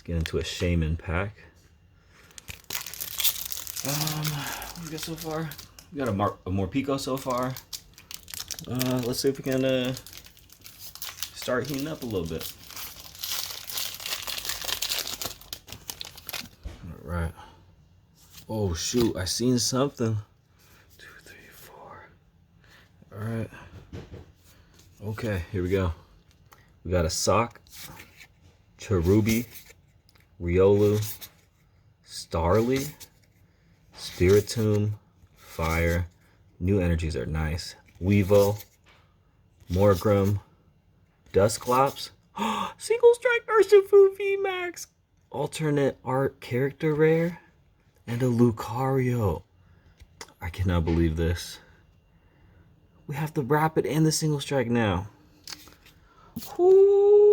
Let's get into a Shaman pack. What we got so far? We got a Morpeko so far. Let's see if we can start heating up a little bit. All right. Oh shoot! I seen something. 2, 3, 4. All right. Okay, here we go. We got a Sock, Cherubi, Riolu, Starly, Spiritomb, Fire. New energies are nice. Weevil, Morgrem, Dusclops, Single Strike Urshifu VMAX, alternate art character rare, and a Lucario. I cannot believe this. We have the Rapid and the Single Strike now. Whoo!